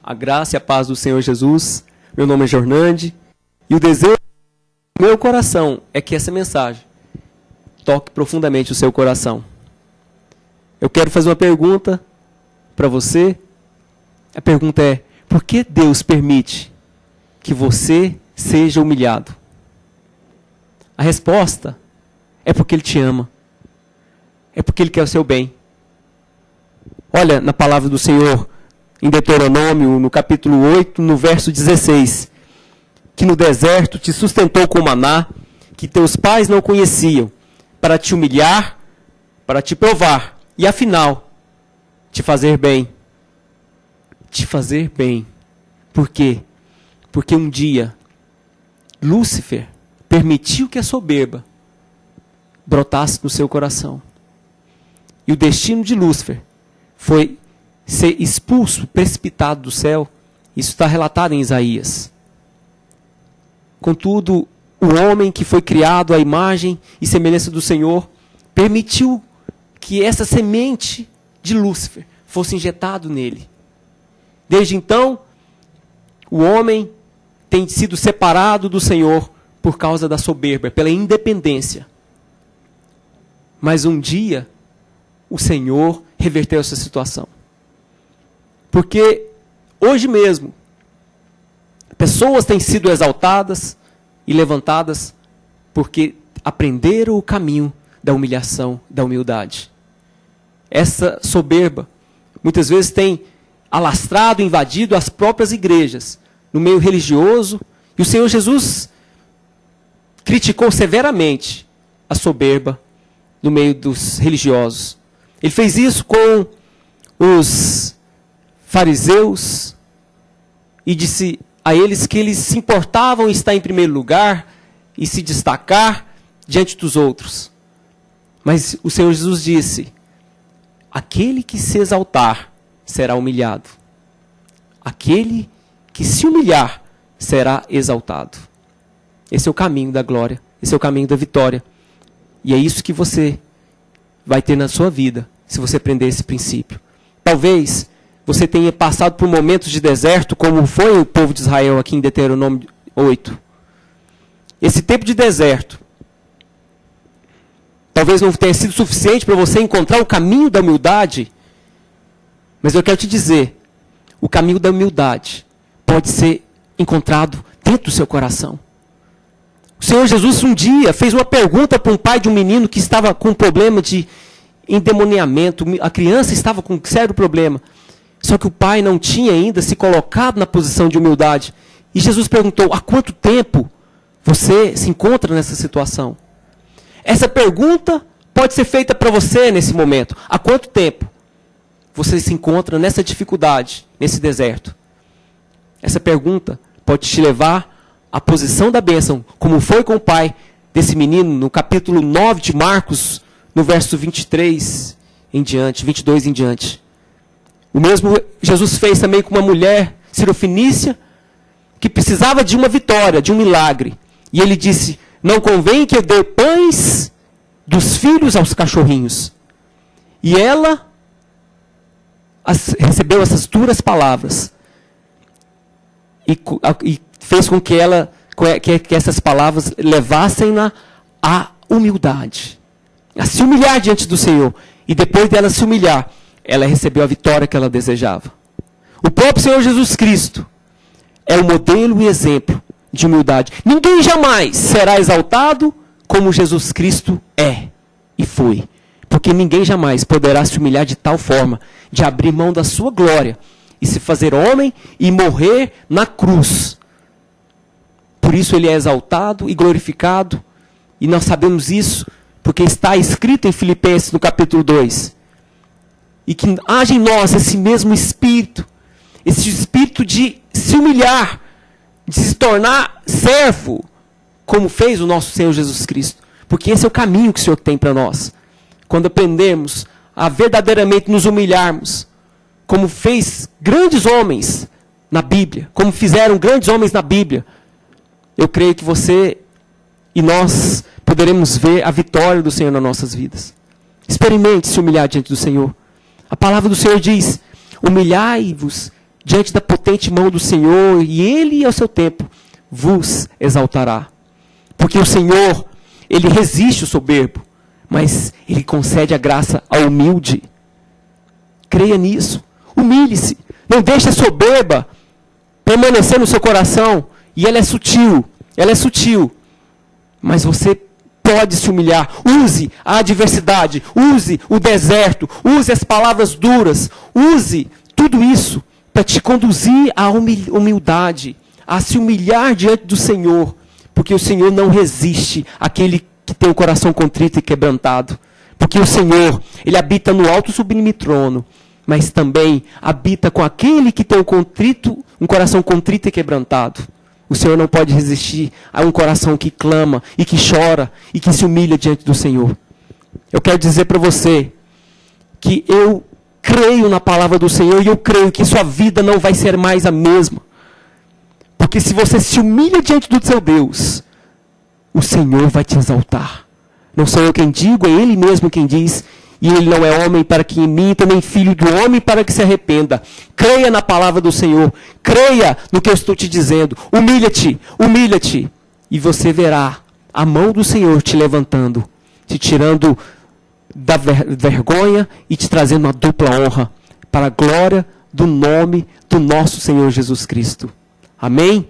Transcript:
A graça e a paz do Senhor Jesus. Meu nome é Jornande. E o desejo do meu coração é que essa mensagem toque profundamente o seu coração. Eu quero fazer uma pergunta para você. A pergunta é: por que Deus permite que você seja humilhado? A resposta é porque Ele te ama. É porque Ele quer o seu bem. Olha na palavra do Senhor, em Deuteronômio, no capítulo 8, no verso 16. Que no deserto te sustentou com maná, que teus pais não conheciam, para te humilhar, para te provar, e afinal, te fazer bem. Te fazer bem. Por quê? Porque um dia, Lúcifer permitiu que a soberba brotasse no seu coração. E o destino de Lúcifer foi ser expulso, precipitado do céu. Isso está relatado em Isaías. Contudo, o homem que foi criado à imagem e semelhança do Senhor permitiu que essa semente de Lúcifer fosse injetado nele. Desde então, o homem tem sido separado do Senhor por causa da soberba, pela independência. Mas um dia, o Senhor reverteu essa situação. Porque hoje mesmo, pessoas têm sido exaltadas e levantadas porque aprenderam o caminho da humilhação, da humildade. Essa soberba, muitas vezes tem alastrado, invadido as próprias igrejas, no meio religioso, e o Senhor Jesus criticou severamente a soberba no meio dos religiosos. Ele fez isso com os fariseus e disse a eles que eles se importavam em estar em primeiro lugar e se destacar diante dos outros. Mas o Senhor Jesus disse: aquele que se exaltar será humilhado. Aquele que se humilhar será exaltado. Esse é o caminho da glória. Esse é o caminho da vitória. E é isso que você vai ter na sua vida, se você aprender esse princípio. Talvez você tenha passado por momentos de deserto, como foi o povo de Israel aqui em Deuteronômio 8. Esse tempo de deserto talvez não tenha sido suficiente para você encontrar o caminho da humildade. Mas eu quero te dizer, o caminho da humildade pode ser encontrado dentro do seu coração. O Senhor Jesus um dia fez uma pergunta para um pai de um menino que estava com um problema de endemoniamento. A criança estava com um sério problema. Só que o pai não tinha ainda se colocado na posição de humildade. E Jesus perguntou: há quanto tempo você se encontra nessa situação? Essa pergunta pode ser feita para você nesse momento. Há quanto tempo você se encontra nessa dificuldade, nesse deserto? Essa pergunta pode te levar à posição da bênção, como foi com o pai desse menino, no capítulo 9 de Marcos, no verso 23 em diante, 22 em diante. O mesmo Jesus fez também com uma mulher cirofenícia, que precisava de uma vitória, de um milagre. E ele disse: não convém que eu dê pães dos filhos aos cachorrinhos. E ela recebeu essas duras palavras. E fez com que que essas palavras levassem-na à humildade. A se humilhar diante do Senhor. E depois dela se humilhar, ela recebeu a vitória que ela desejava. O próprio Senhor Jesus Cristo é o modelo e exemplo de humildade. Ninguém jamais será exaltado como Jesus Cristo é e foi. Porque ninguém jamais poderá se humilhar de tal forma, de abrir mão da sua glória e se fazer homem e morrer na cruz. Por isso ele é exaltado e glorificado. E nós sabemos isso porque está escrito em Filipenses no capítulo 2. E que haja em nós esse mesmo espírito. Esse espírito de se humilhar, de se tornar servo, como fez o nosso Senhor Jesus Cristo. Porque esse é o caminho que o Senhor tem para nós. Quando aprendemos a verdadeiramente nos humilharmos, como fez grandes homens na Bíblia, como fizeram grandes homens na Bíblia, eu creio que você e nós poderemos ver a vitória do Senhor nas nossas vidas. Experimente se humilhar diante do Senhor. A palavra do Senhor diz: humilhai-vos diante da potestade potente mão do Senhor, e Ele, ao seu tempo, vos exaltará. Porque o Senhor, Ele resiste o soberbo, mas Ele concede a graça ao humilde. Creia nisso. Humilhe-se. Não deixe a soberba permanecer no seu coração. E ela é sutil. Ela é sutil. Mas você pode se humilhar. Use a adversidade. Use o deserto. Use as palavras duras. Use tudo isso para te conduzir à humildade. A se humilhar diante do Senhor. Porque o Senhor não resiste àquele que tem o coração contrito e quebrantado. Porque o Senhor, Ele habita no alto e sublime trono. Mas também habita com aquele que tem um coração contrito e quebrantado. O Senhor não pode resistir a um coração que clama e que chora e que se humilha diante do Senhor. Eu quero dizer para você que eu creio na palavra do Senhor e eu creio que sua vida não vai ser mais a mesma. Porque se você se humilha diante do seu Deus, o Senhor vai te exaltar. Não sou eu quem digo, é Ele mesmo quem diz. E Ele não é homem para que minta, nem filho do homem para que se arrependa. Creia na palavra do Senhor. Creia no que eu estou te dizendo. Humilha-te, humilha-te. E você verá a mão do Senhor te levantando, te tirando da vergonha e te trazendo uma dupla honra para a glória do nome do nosso Senhor Jesus Cristo. Amém?